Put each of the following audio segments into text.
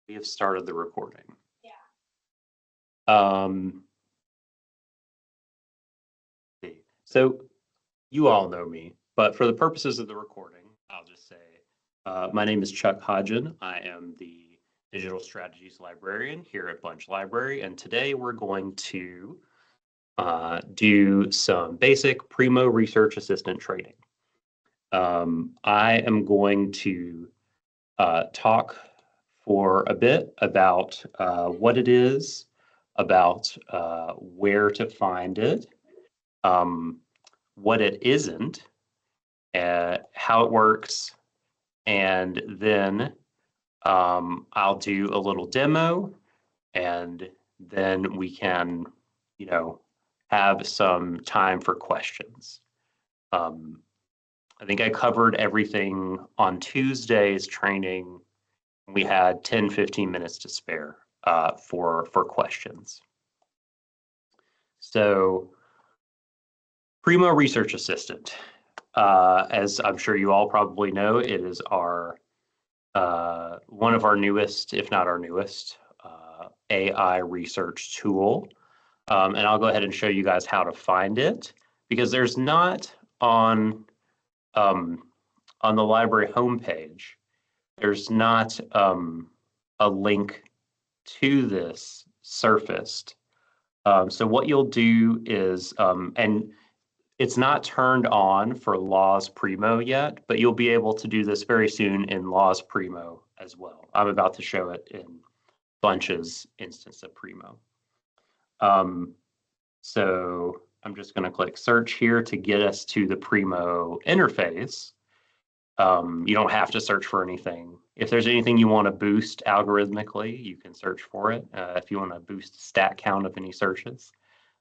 We have started the recording. Yeah. So you all know me, but for the purposes of the recording, I'll just say, my name is Chuck Hodgen. I am the Digital Strategies Librarian here at Bunch Library, and today we're going to do some basic Primo Research Assistant training. I am going to talk for a bit about what it is, about where to find it, what it isn't, how it works, and then I'll do a little demo, and then we can, have some time for questions. I think I covered everything on Tuesday's training. We had 10, 15 minutes to spare for questions. So Primo Research Assistant, as I'm sure you all probably know, it is our one of our newest, if not our newest, AI research tool. And I'll go ahead and show you guys how to find it, because there's not on the library homepage, there's not a link to this surfaced. So what you'll do is, and it's not turned on for Laws Primo yet, but you'll be able to do this very soon in Laws Primo as well. I'm about to show it in Bunch's instance of Primo. So I'm just going to click search here to get us to the Primo interface. You don't have to search for anything. If there's anything you want to boost algorithmically, you can search for it. If you want to boost stat count of any searches.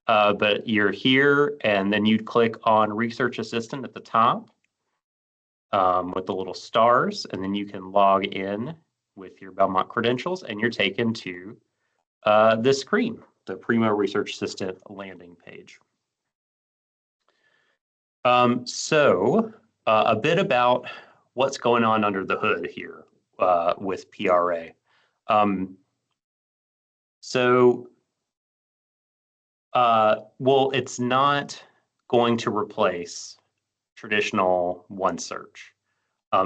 But you're here, and then you'd click on Research Assistant at the top with the little stars, and then you can log in with your Belmont credentials, and you're taken to this screen, the Primo Research Assistant landing page. So a bit about what's going on under the hood here with PRA. Well, it's not going to replace traditional OneSearch.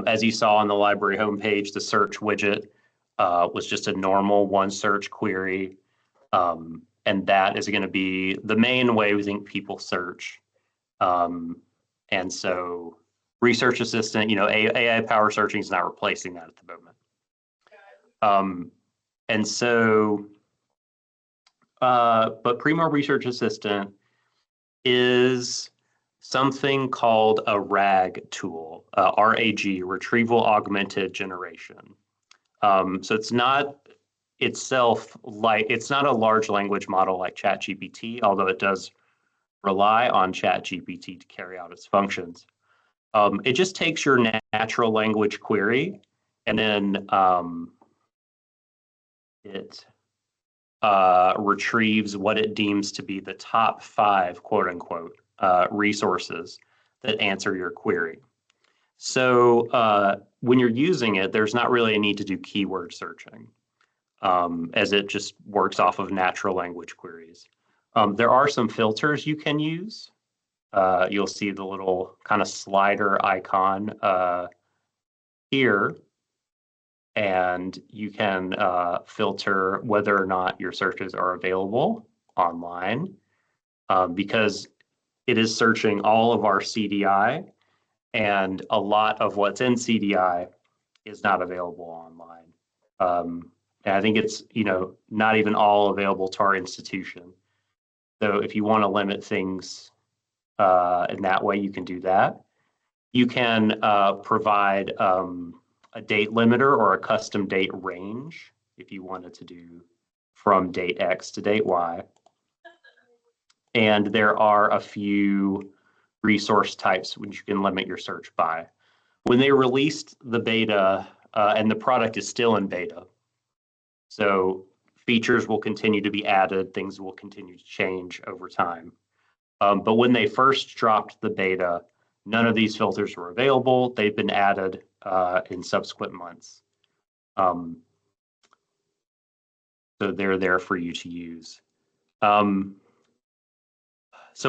As you saw on the library homepage, the search widget was just a normal OneSearch query. And that is going to be the main way we think people search. And so Research Assistant, AI power searching is not replacing that at the moment. And so, but Primo Research Assistant is something called a RAG tool, RAG, Retrieval Augmented Generation. So it's not itself it's not a large language model like ChatGPT, although it does rely on ChatGPT to carry out its functions. It just takes your natural language query, and then it retrieves what it deems to be the top 5, quote unquote, resources that answer your query. So when you're using it, there's not really a need to do keyword searching, as it just works off of natural language queries. There are some filters you can use. You'll see the little kind of slider icon here, and you can filter whether or not your searches are available online, because it is searching all of our CDI, and a lot of what's in CDI is not available online. And I think it's not even all available to our institution. So if you want to limit things in that way, you can do that. You can provide a date limiter or a custom date range if you wanted to do from date X to date Y. And there are a few resource types which you can limit your search by. When they released the beta, and the product is still in beta, so features will continue to be added, things will continue to change over time. But when they first dropped the beta, none of these filters were available. They've been added in subsequent months. So they're there for you to use. So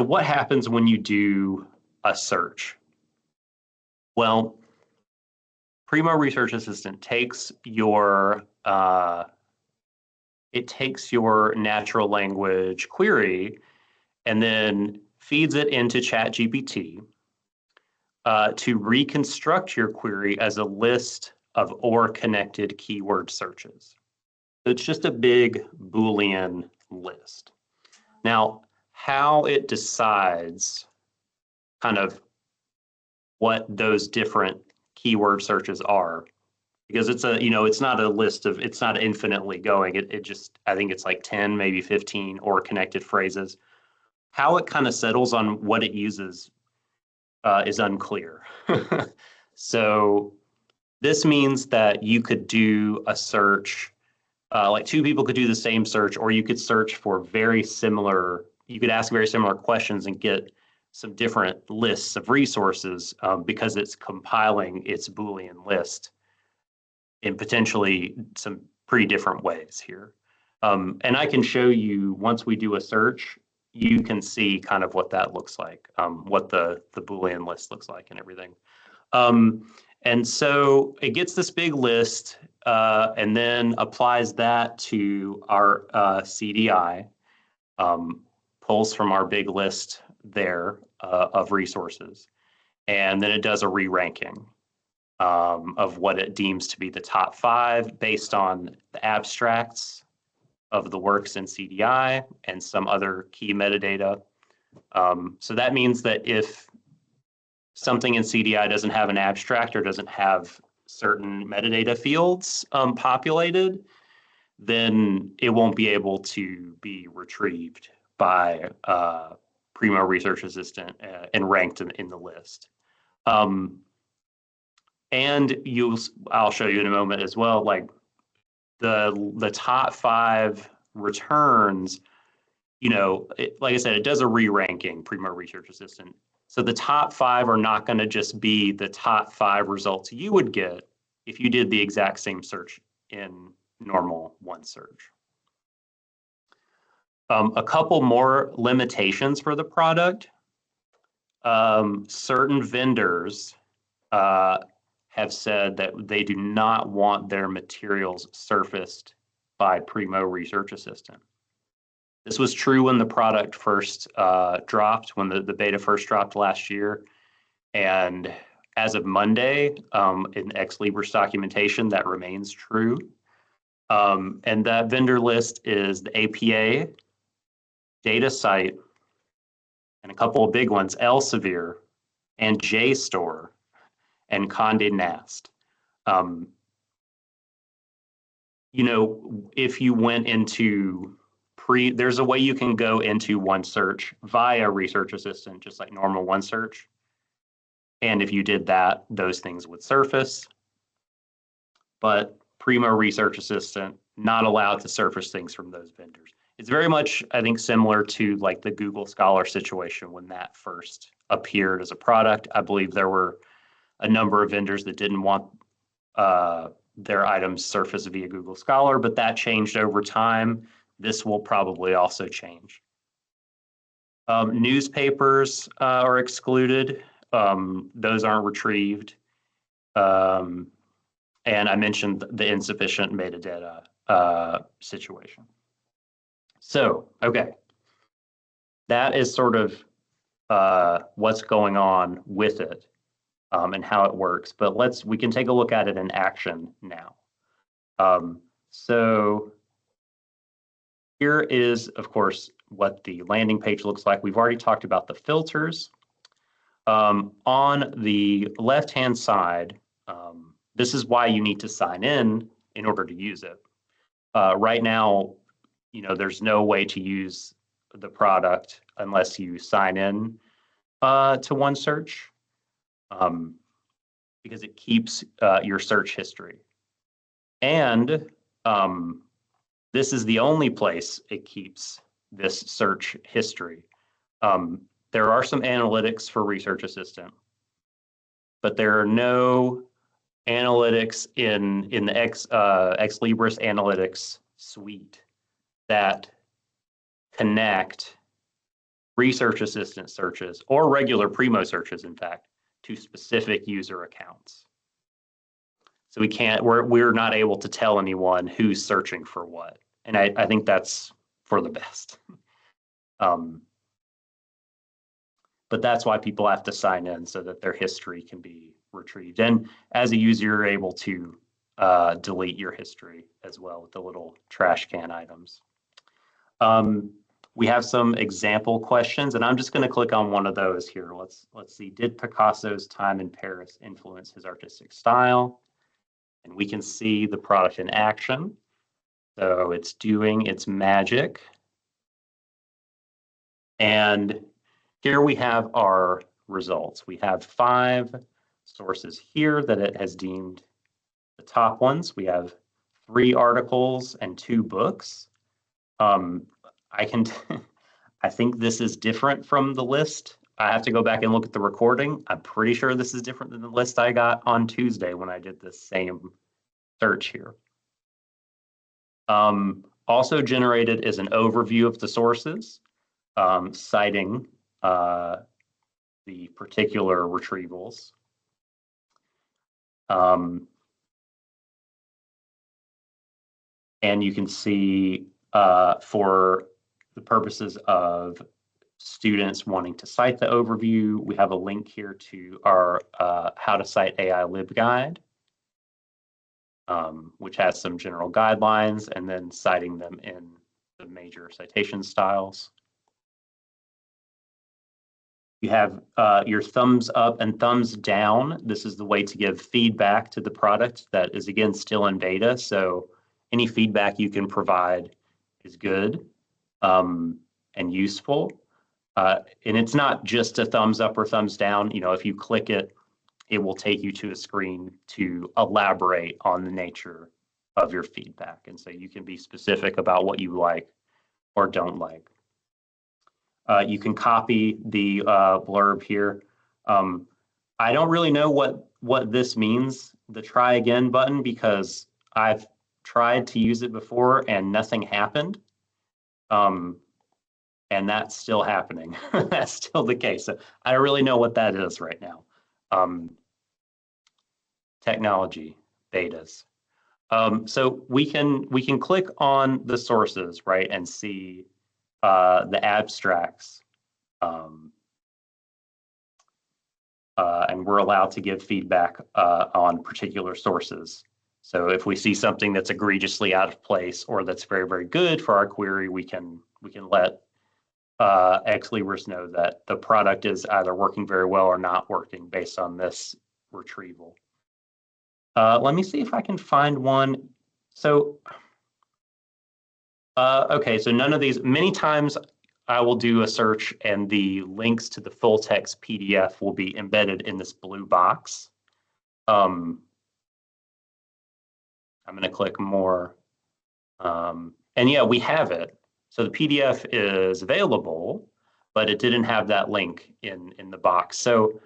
what happens when you do a search? Well, Primo Research Assistant takes your natural language query and then feeds it into ChatGPT to reconstruct your query as a list of or connected keyword searches. So it's just a big Boolean list. Now, how it decides kind of what those different keyword searches are, because it's it's not a list of, it's not infinitely going. It just, I think it's like 10, maybe 15 or connected phrases. How it kind of settles on what it uses is unclear. So this means that you could do a search, like two people could do the same search, or you could search for you could ask very similar questions and get some different lists of resources because it's compiling its Boolean list in potentially some pretty different ways here. And I can show you, once we do a search, you can see kind of what that looks like, what the Boolean list looks like and everything. And so it gets this big list and then applies that to our CDI, pulls from our big list there of resources. And then it does a re-ranking of what it deems to be the top 5 based on the abstracts of the works in CDI and some other key metadata. So that means that if something in CDI doesn't have an abstract or doesn't have certain metadata fields populated, then it won't be able to be retrieved by Primo Research Assistant and ranked in the list. And I'll show you in a moment as well, like the top 5 returns, like I said, it does a re-ranking, Primo Research Assistant. So the top 5 are not going to just be the top 5 results you would get if you did the exact same search in normal OneSearch. A couple more limitations for the product. Certain vendors have said that they do not want their materials surfaced by Primo Research Assistant. This was true when the product first dropped, when the beta first dropped last year. And as of Monday, in Ex Libris documentation, that remains true. And that vendor list is the APA, DataCite, and a couple of big ones, Elsevier and JSTOR and Condé Nast. If you went into there's a way you can go into OneSearch via Research Assistant, just like normal OneSearch. And if you did that, those things would surface. But Primo Research Assistant, not allowed to surface things from those vendors. It's very much, I think, similar to like the Google Scholar situation when that first appeared as a product. I believe there were a number of vendors that didn't want their items surfaced via Google Scholar, but that changed over time. This will probably also change. Newspapers are excluded. Those aren't retrieved. And I mentioned the insufficient metadata situation. So, okay. That is sort of what's going on with it and how it works. But we can take a look at it in action now. So here is, of course, what the landing page looks like. We've already talked about the filters. On the left-hand side, this is why you need to sign in order to use it. Right now, there's no way to use the product unless you sign in to OneSearch because it keeps your search history. And this is the only place it keeps this search history. There are some analytics for Research Assistant, but there are no analytics in the Ex Libris analytics suite. that connect research assistant searches or regular Primo searches, in fact, to specific user accounts. So we're not able to tell anyone who's searching for what. And I think that's for the best. But that's why people have to sign in so that their history can be retrieved. And as a user, you're able to delete your history as well with the little trash can items. We have some example questions, and I'm just going to click on one of those here. Let's see. Did Picasso's time in Paris influence his artistic style? And we can see the product in action. So it's doing its magic. And here we have our results. We have 5 sources here that it has deemed the top ones. We have 3 articles and 2 books. I think this is different from the list. I have to go back and look at the recording. I'm pretty sure this is different than the list I got on Tuesday when I did the same search here. Also generated is an overview of the sources, citing the particular retrievals. And you can see for the purposes of students wanting to cite the overview, we have a link here to our How to Cite AI LibGuide, which has some general guidelines and then citing them in the major citation styles. You have your thumbs up and thumbs down. This is the way to give feedback to the product that is, again, still in beta. So any feedback you can provide is good and useful. And it's not just a thumbs up or thumbs down. You know, if you click it, it will take you to a screen to elaborate on the nature of your feedback. And so you can be specific about what you like or don't like. You can copy the blurb here. I don't really know what this means, the try again button, because I've tried to use it before and nothing happened. And that's still happening. That's still the case. So I don't really know what that is right now. Technology betas. So we can click on the sources, right, and see the abstracts, and we're allowed to give feedback on particular sources. So if we see something that's egregiously out of place or that's very, very good for our query, we can let ex-Libris know that the product is either working very well or not working based on this retrieval. Let me see if I can find one. So, okay, so none of these, many times I will do a search and the links to the full text PDF will be embedded in this blue box. I'm going to click more. And yeah, we have it. So the PDF is available, but it didn't have that link in the box. So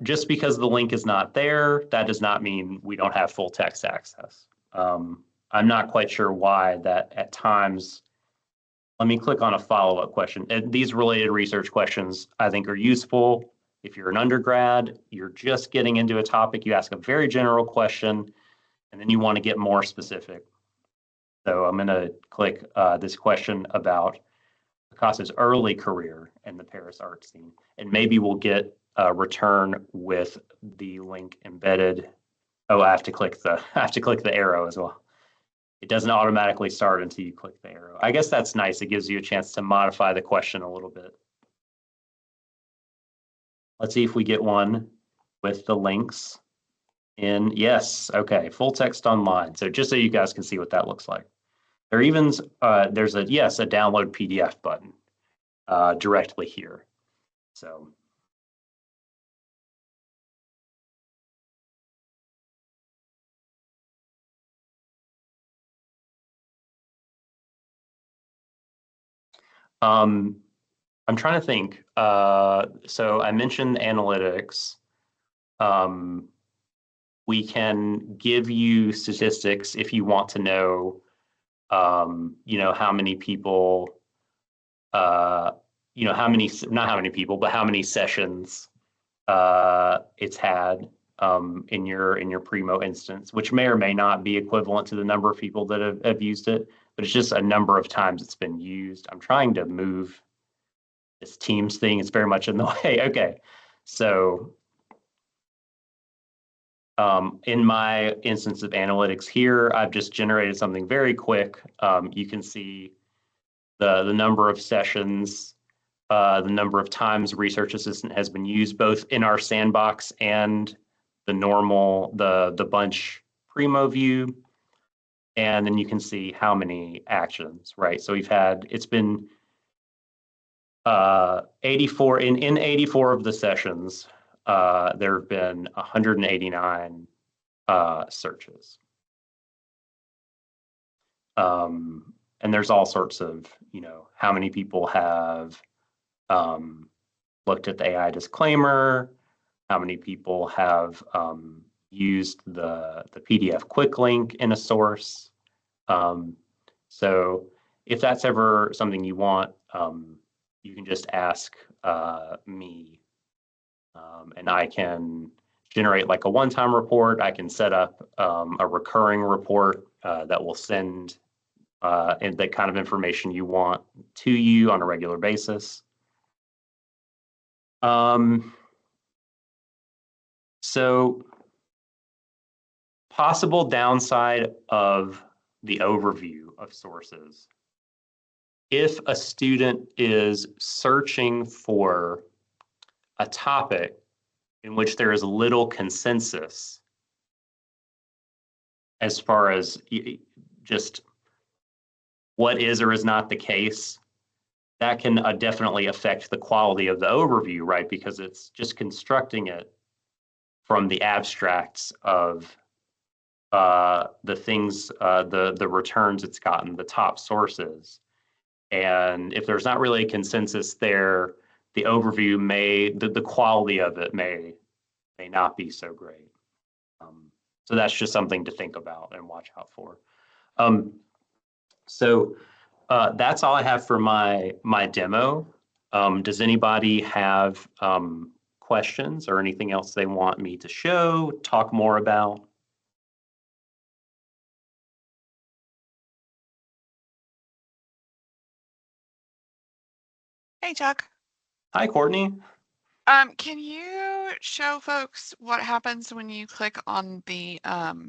just because the link is not there, that does not mean we don't have full text access. I'm not quite sure why that at times. Let me click on a follow-up question. And these related research questions I think are useful. If you're an undergrad, you're just getting into a topic, you ask a very general question, and then you want to get more specific. So I'm going to click this question about Picasso's early career in the Paris art scene, and maybe we'll get a return with the link embedded. Oh, I have to click the arrow as well. It doesn't automatically start until you click the arrow. I guess that's nice. It gives you a chance to modify the question a little bit. Let's see if we get one with the links in. Yes, okay, full text online. So just so you guys can see what that looks like. There even there's a download PDF button directly here. So I'm trying to think. So I mentioned analytics. We can give you statistics if you want to know How many people, how many, not how many people, but how many sessions it's had in your Primo instance, which may or may not be equivalent to the number of people that have used it, but it's just a number of times it's been used. I'm trying to move this Teams thing. It's very much in the way. Okay, so in my instance of analytics here, I've just generated something very quick. You can see the number of sessions, the number of times Research Assistant has been used, both in our sandbox and the normal, the bunch Primo view. And then you can see how many actions, right? So it's been 84, in 84 of the sessions, there have been 189 searches. And there's all sorts of, how many people have looked at the AI disclaimer, how many people have used the PDF quick link in a source. So if that's ever something you want, you can just ask me, and I can generate like a one-time report. I can set up a recurring report that will send and the kind of information you want to you on a regular basis. So possible downside of the overview of sources. If a student is searching for a topic in which there is little consensus as far as just what is or is not the case, that can definitely affect the quality of the overview, right? Because it's just constructing it from the abstracts of the things, the returns it's gotten, the top sources. And if there's not really a consensus there, the overview the quality of it may not be so great. So that's just something to think about and watch out for. So that's all I have for my demo. Does anybody have questions or anything else they want me to show, talk more about? Hey, Chuck. Hi, Courtney. Can you show folks what happens when you click on the, oh,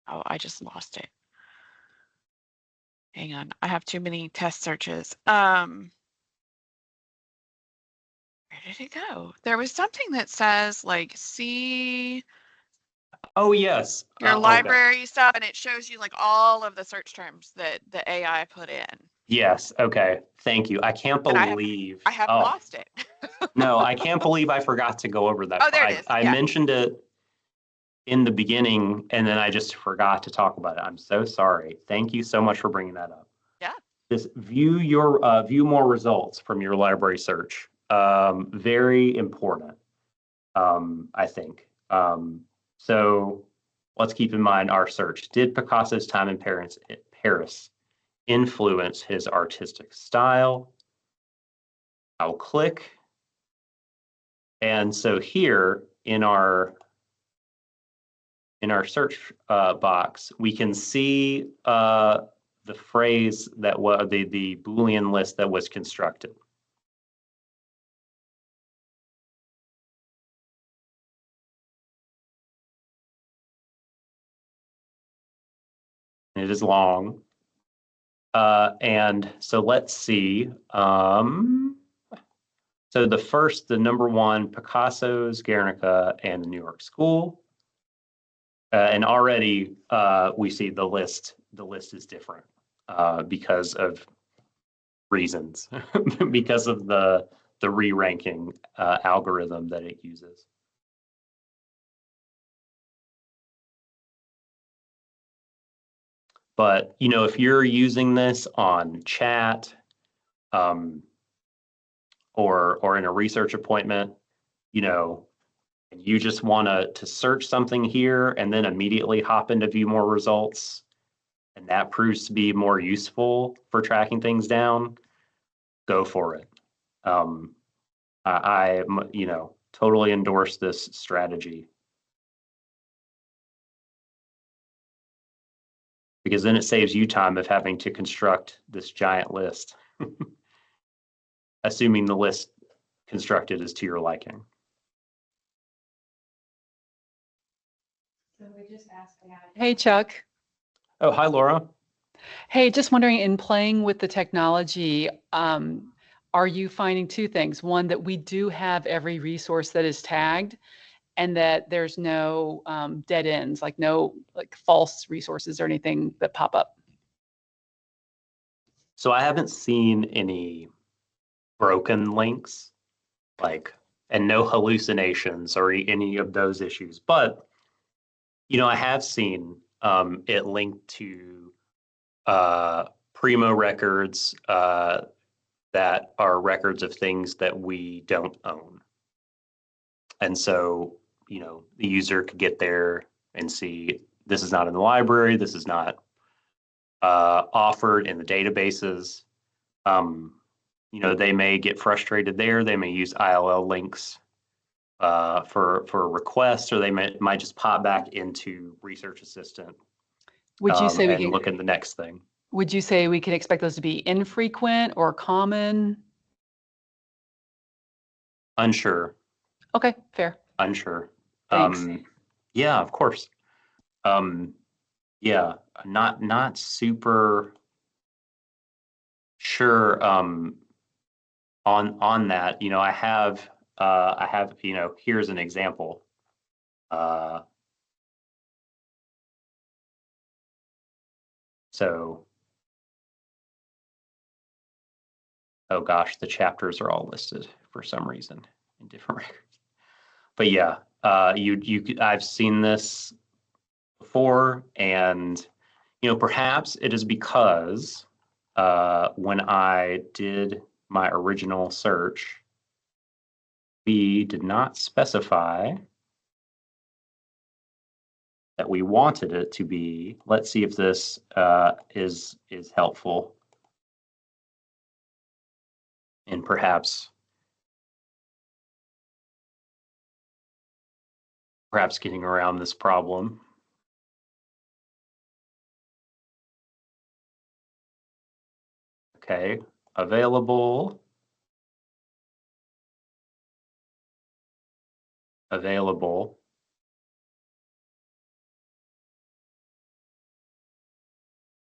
I just lost it. Hang on, I have too many test searches. Where did it go? There was something that says like, see Oh, yes. your Okay. library stuff, and it shows you like all of the search terms that the AI put in. Yes. Okay. Thank you. I can't believe. I have lost it. No, I can't believe I forgot to go over that. Oh, there it is. I mentioned it in the beginning, and then I just forgot to talk about it. I'm so sorry. Thank you so much for bringing that up. Yeah. Just view more results from your library search. Very important, I think. So let's keep in mind our search. Did Picasso's time in Paris influence his artistic style? I'll click. And so here in our search box, we can see the phrase that was the Boolean list that was constructed. It is long. And so let's see. So the number one, Picasso's Guernica and the New York School. And already we see the list is different because of reasons, because of the re-ranking algorithm that it uses. But if you're using this on chat or in a research appointment, and you just want to search something here and then immediately hop into view more results, and that proves to be more useful for tracking things down, go for it. I totally endorse this strategy, because then it saves you time of having to construct this giant list, assuming the list constructed is to your liking. So we just asked about. Hey, Chuck. Oh, hi, Laura. Hey, just wondering, in playing with the technology, are you finding two things? One, that we do have every resource that is tagged, and that there's no dead ends, like no false resources or anything that pop up. So I haven't seen any broken links, and no hallucinations or any of those issues. But, I have seen it linked to Primo records that are records of things that we don't own. And so, the user could get there and see, this is not in the library, this is not offered in the databases. They may get frustrated there. They may use ILL links for requests, or they might just pop back into Research Assistant. Would you say we and look at the next thing? Would you say we can expect those to be infrequent or common? Unsure. Okay, fair. Unsure. Thanks. Yeah, of course. Yeah, not super sure on that. I have here's an example. So, oh gosh, the chapters are all listed for some reason in different records. But yeah, I've seen this before, and perhaps it is because when I did my original search, we did not specify that we wanted it to be. Let's see if this is helpful, and perhaps getting around this problem. Okay, available,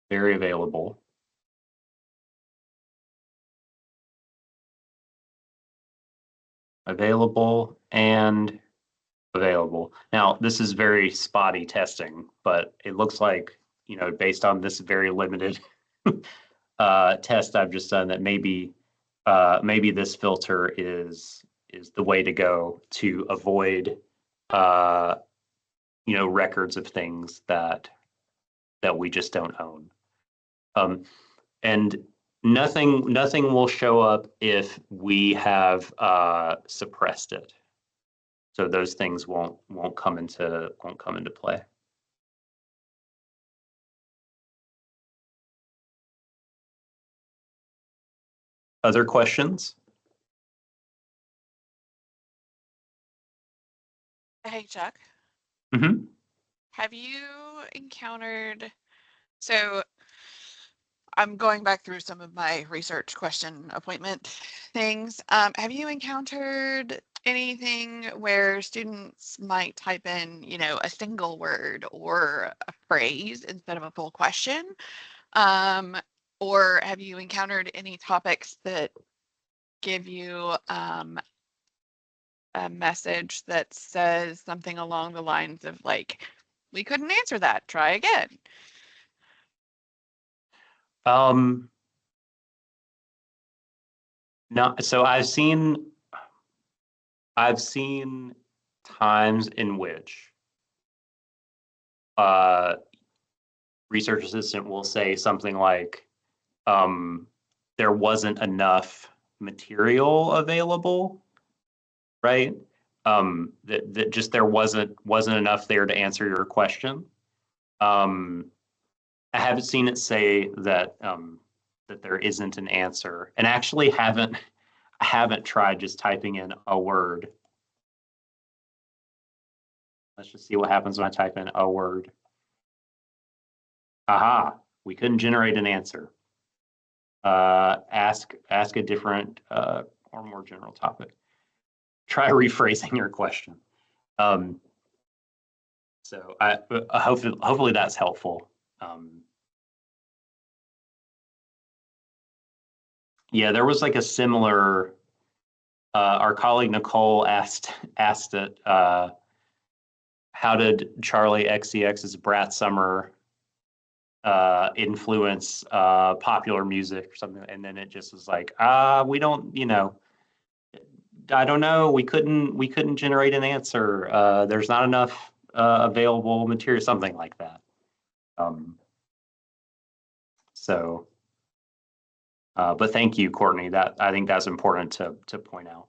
very available, and available. Now, this is very spotty testing, but it looks like, based on this very limited test I've just done, that maybe this filter is the way to go to avoid records of things that we just don't own. And nothing will show up if we have suppressed it. So those things won't come into play. Other questions? Hey, Chuck. Mm-hmm. Have you encountered, so I'm going back through some of my research question appointment things. Have you encountered anything where students might type in, a single word or a phrase instead of a full question? Or have you encountered any topics that give you a message that says something along the lines of like, we couldn't answer that, try again? No, so I've seen times in which Research Assistant will say something like, there wasn't enough material available, right? That just there wasn't enough there to answer your question. I haven't seen it say that that there isn't an answer, and actually I haven't tried just typing in a word. Let's just see what happens when I type in a word. Aha, we couldn't generate an answer. Ask a different or more general topic. Try rephrasing your question. So I hopefully that's helpful. Yeah, there was like a similar. Our colleague Nicole asked it. How did Charlie XCX's Brat Summer influence popular music or something? And then it just was like, we don't, I don't know. We couldn't generate an answer. There's not enough available material, something like that. So, but thank you, Courtney. That I think that's important to point out.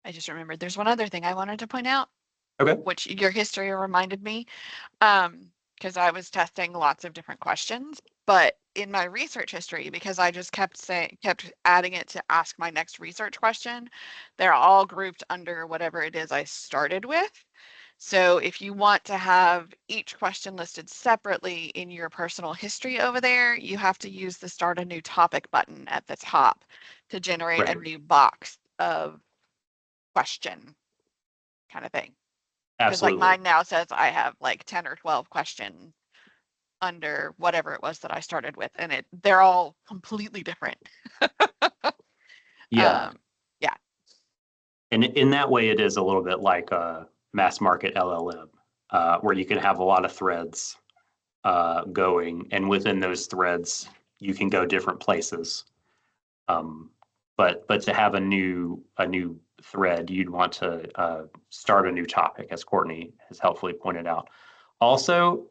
I just remembered there's one other thing I wanted to point out, Okay. which your history reminded me, because I was testing lots of different questions, but in my research history, because I just kept adding it to ask my next research question, they're all grouped under whatever it is I started with. So if you want to have each question listed separately in your personal history over there, you have to use the Start a New Topic button at the top to generate a Right. new box of question kind of thing. Because like Absolutely. mine now says I have like 10 or 12 questions under whatever it was that I started with, and they're all completely different. Yeah. Yeah. And in that way, it is a little bit like a mass market LLM, where you can have a lot of threads going, and within those threads, you can go different places. But to have a new thread, you'd want to start a new topic, as Courtney has helpfully pointed out. Also,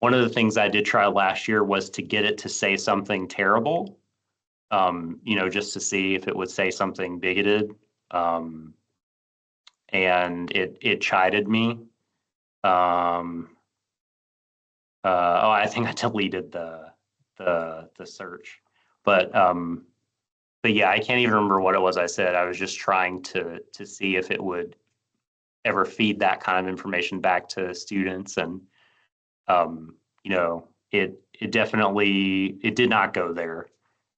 one of the things I did try last year was to get it to say something terrible, just to see if it would say something bigoted. And it chided me. I think I deleted the search, but yeah, I can't even remember what it was I said. I was just trying to see if it would ever feed that kind of information back to students, and it definitely it did not go there,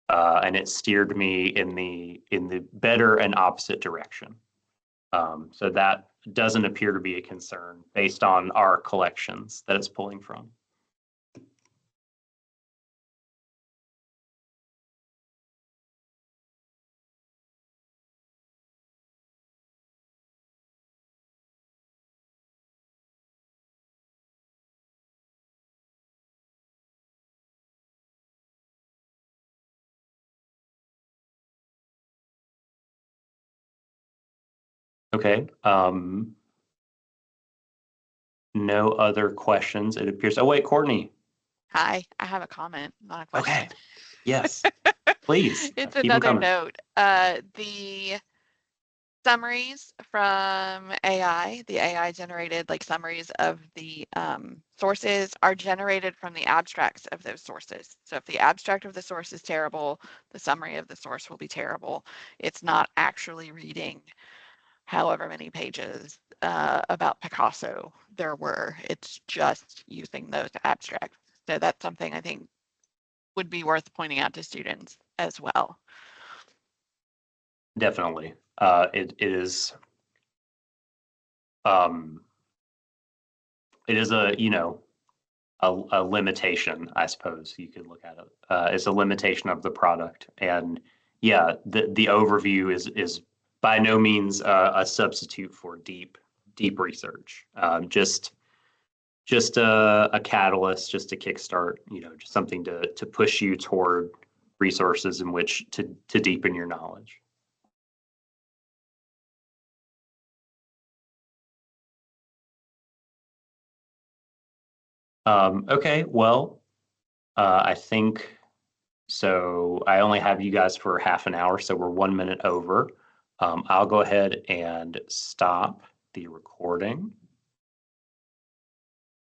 and it steered me in the better and opposite direction. So that doesn't appear to be a concern based on our collections that it's pulling from. Okay. No other questions, it appears. Oh, wait, Courtney. Hi, I have a comment, not a question. Okay. Yes. Please. It's Keep them another coming. note. The summaries from AI, the AI generated like summaries of the sources are generated from the abstracts of those sources. So if the abstract of the source is terrible, the summary of the source will be terrible. It's not actually reading however many pages about Picasso there were. It's just using those abstracts. So that's something I think would be worth pointing out to students as well. Definitely. It is a limitation, I suppose you could look at it. It's a limitation of the product. And yeah, the overview is by no means a substitute for deep research. Just a catalyst, just to kickstart, just something to push you toward resources in which to deepen your knowledge. Okay, well, I think so. I only have you guys for half an hour, so we're 1 minute over. I'll go ahead and stop the recording.